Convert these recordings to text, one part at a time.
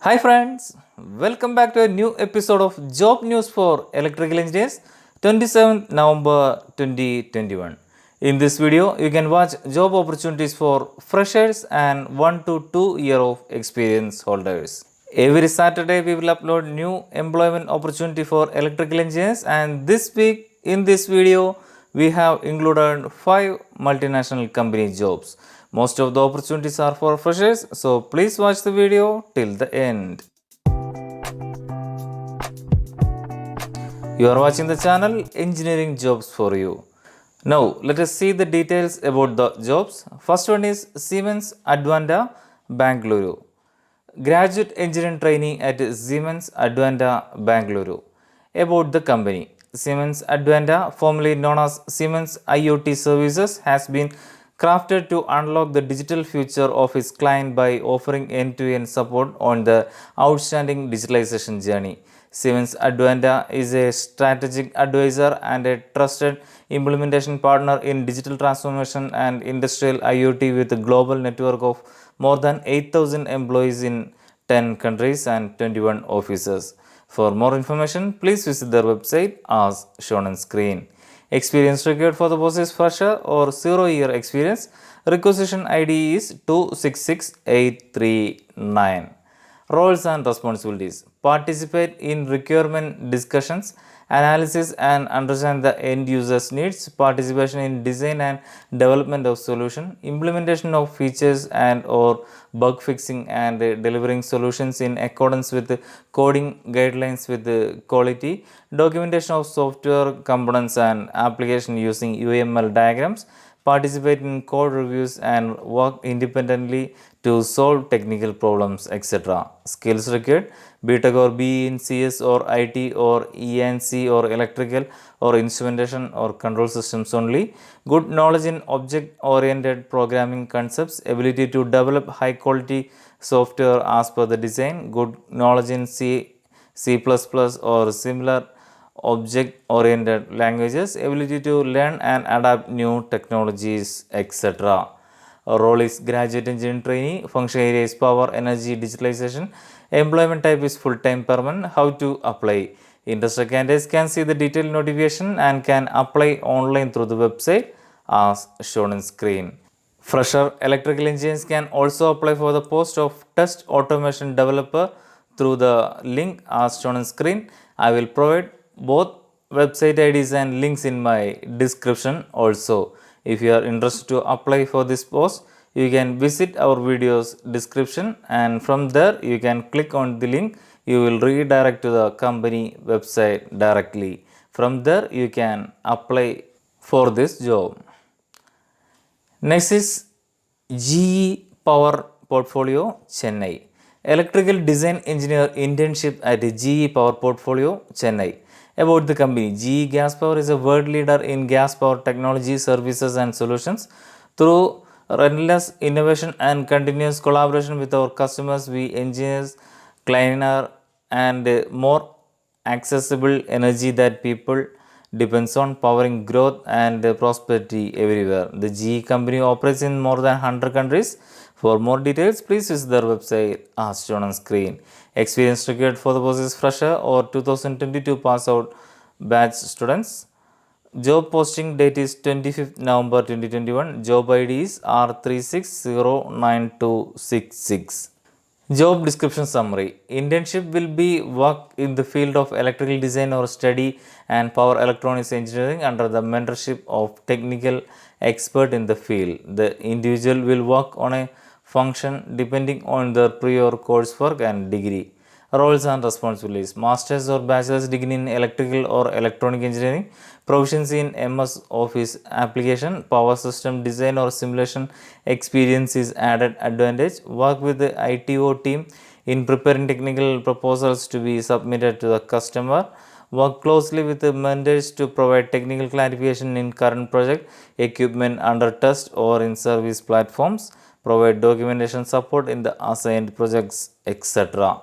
Hi friends, welcome back to a new episode of Job News for Electrical Engineers 27th November 2021. In this video, you can watch job opportunities for freshers and 1 to 2 year of experience holders. Every Saturday we will upload new employment opportunity for electrical engineers, and this week in this video we have included 5 multinational company jobs. Most of the opportunities are for freshers, so please watch the video till the end. You are watching the channel Engineering Jobs for You. Now let us see the details about the jobs. First one is Siemens Advanta, Bangalore. Graduate engineering trainee at Siemens Advanta, Bangalore. About the company. Siemens Advanta, formerly known as Siemens IoT Services, has been crafted to unlock the digital future of its client by offering end-to-end support on the outstanding digitalization journey. Siemens Advanta is a strategic advisor and a trusted implementation partner in digital transformation and industrial IoT with a global network of more than 8,000 employees in 10 countries and 21 offices. For more information, please visit their website as shown on screen. Experience required for the post is fresher or 0-year experience. Requisition ID is 266839. Roles and responsibilities. Participate in requirement discussions, analysis and understand the end user's needs, participation in design and development of solution, implementation of features and or bug fixing and delivering solutions in accordance with coding guidelines with quality, documentation of software components and application using UML diagrams, participate in code reviews and work independently to solve technical problems, etc. Skills required: BTech or BE in CS or IT or ENC or electrical or instrumentation or control systems only. Good knowledge in object oriented programming concepts, ability to develop high quality software as per the design, good knowledge in C, C++ or similar object oriented languages, ability to learn and adapt new technologies, etc. Role is graduate engineering trainee, function area is power, energy, digitalization, employment type is full-time permanent. How to apply? Interested candidates can see the detailed notification and can apply online through the website as shown on screen. Fresher electrical engineers can also apply for the post of test automation developer through the link as shown on screen. I will provide both website IDs and links in my description also. If you are interested to apply for this post, you can visit our video's description and from there you can click on the link. You will redirect to the company website directly. From there you can apply for this job. Next is GE Power Portfolio, Chennai. Electrical Design Engineer Internship at GE Power Portfolio, Chennai. About the company, GE Gas Power is a world leader in gas power technology, services and solutions. Through relentless innovation and continuous collaboration with our customers, we engineers cleaner and more accessible energy that people depends on, powering growth and prosperity everywhere. The GE company operates in more than 100 countries. For more details, please visit their website as shown on screen. Experience required for the post is fresher or 2022 pass out batch students. Job posting date is 25th November 2021. Job ID is R360926. Job description summary. Internship will be work in the field of electrical design or study and power electronics engineering under the mentorship of technical expert in the field. The individual will work on a function depending on their prior coursework and degree. Roles and responsibilities: master's or bachelor's degree in electrical or electronic engineering, proficiency in MS Office application, power system design or simulation experience is added advantage. Work with the ITO team in preparing technical proposals to be submitted to the customer. Work closely with the mentors to provide technical clarification in current project, equipment under test or in service platforms. Provide documentation support in the assigned projects, etc.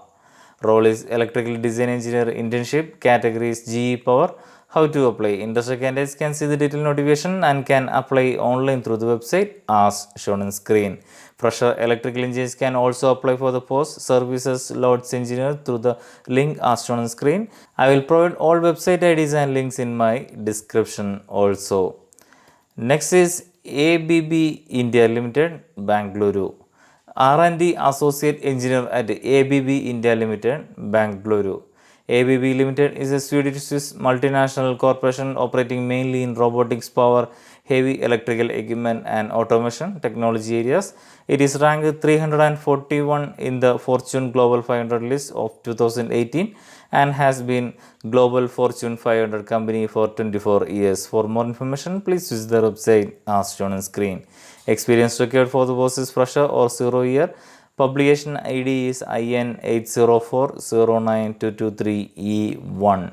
Role is electrical design engineer internship. Category is GE Power. How to apply? Interested candidates can see the detailed notification and can apply online through the website as shown on screen. Fresher electrical engineers can also apply for the post services loads engineer through the link as shown on screen. I will provide all website IDs and links in my description also. Next is ABB India Limited, Bangalore. R&D Associate Engineer at ABB India Limited, Bangalore. ABB Limited is a Swedish multinational corporation operating mainly in robotics, power, heavy electrical equipment and automation technology areas. It is ranked 341 in the Fortune Global 500 list of 2018 and has been Global Fortune 500 company for 24 years. For more information, please visit their website as shown on screen. Experience required for the post is fresher or 0 year. Publication ID is IN 804092223E1.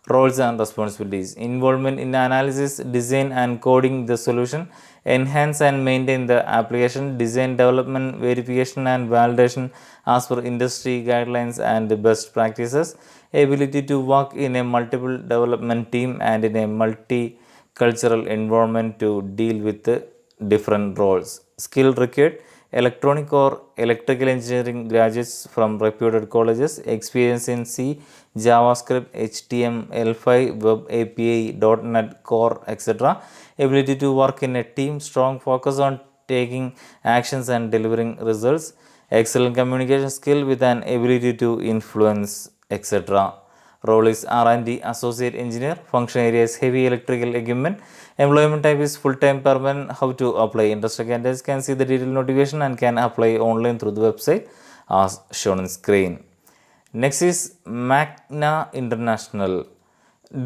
Roles and responsibilities. Involvement in analysis, design and coding the solution. Enhance and maintain the application. Design, development, verification and validation as per industry guidelines and best practices. Ability to work in a multiple development team and in a multicultural environment to deal with the different roles. Skill required. Electronic or electrical engineering graduates from reputed colleges, experience in C, JavaScript, HTML5, Web API, .NET Core, etc. Ability to work in a team, strong focus on taking actions and delivering results. Excellent communication skill with an ability to influence, etc. Role is R&D Associate Engineer. Function area is heavy electrical equipment. Employment type is full-time permanent. How to apply? Interested candidates can see the detailed notification and can apply online through the website as shown on screen. Next is Magna International.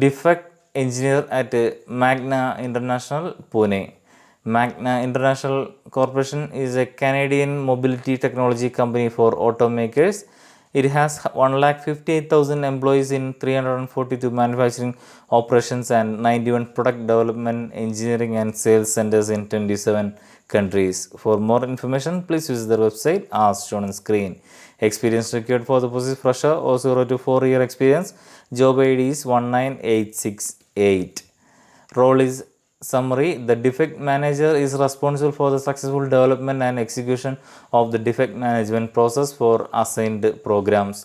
Defect Engineer at Magna International, Pune. Magna International Corporation is a Canadian mobility technology company for automakers. It has 1,58,000 employees in 342 manufacturing operations and 91 product development, engineering and sales centers in 27 countries. For more information, please visit their website as shown on screen. Experience required for the post is fresher or 0 to 4 year experience. Job ID is 19868. Role is summary. The defect manager is responsible for the successful development and execution of the defect management process for assigned programs.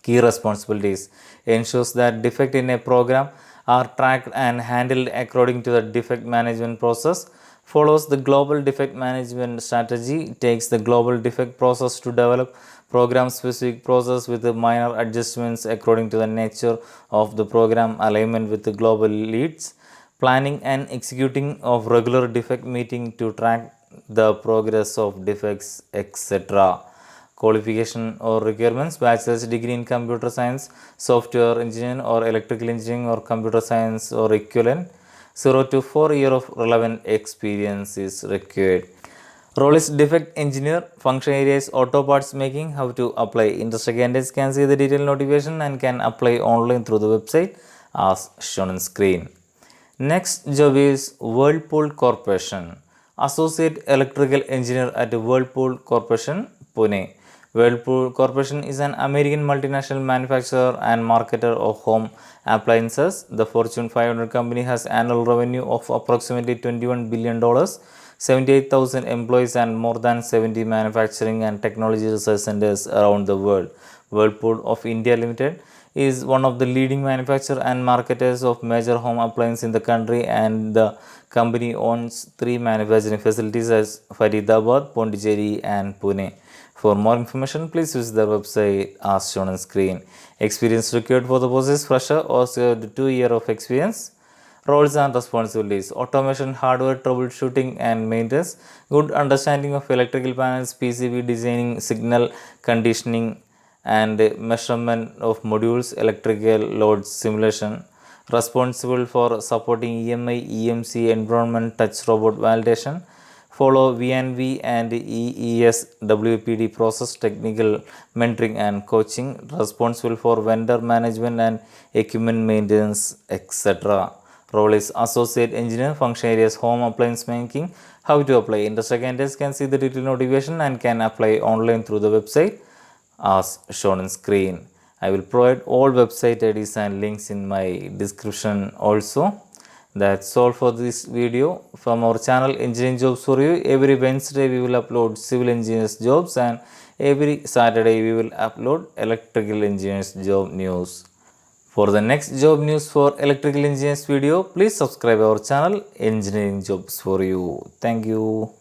Key responsibilities: ensures that defects in a program are tracked and handled according to the defect management process, follows the global defect management strategy, takes the global defect process to develop program specific process with the minor adjustments according to the nature of the program, alignment with the global leads, planning and executing of regular defect meeting to track the progress of defects, etc. Qualification or requirements: bachelor's degree in computer science, software engineering or electrical engineering or computer science or equivalent. 0 to 4 year of relevant experience is required. Role is defect engineer. Function area is auto parts making. How to apply? Interested candidates can see the detailed notification and can apply online through the website as shown on screen. Next job is Whirlpool Corporation. Associate Electrical Engineer at Whirlpool Corporation, Pune. Whirlpool Corporation is an American multinational manufacturer and marketer of home appliances. The Fortune 500 company has annual revenue of approximately $21 billion, 78,000 employees and more than 70 manufacturing and technology research centers around the world. Whirlpool of India Limited is one of the leading manufacturers and marketers of major home appliances in the country, and the company owns 3 manufacturing facilities as Faridabad, Pondicherry and Pune. For more information, please visit their website as shown on screen. Experience required for the post is fresher or 2 years of experience. Roles and responsibilities: automation, hardware troubleshooting and maintenance, good understanding of electrical panels, PCB designing, signal conditioning and measurement of modules, electrical loads simulation, responsible for supporting EMI, EMC, environment, touch robot validation, follow VNV and EES WPD process, technical mentoring and coaching, responsible for vendor management and equipment maintenance, etc. Role is associate engineer. Function areas home appliance making. How to apply? Interested candidates can see the detailed notification and can apply online through the website as shown on screen. I will provide all website IDs and links in my description also. That's all for this video from our channel Engineering Jobs for You. Every Wednesday we will upload civil engineers jobs, and every Saturday we will upload electrical engineers job news. For the next job news for electrical engineers video, please subscribe our channel Engineering Jobs for You. Thank you.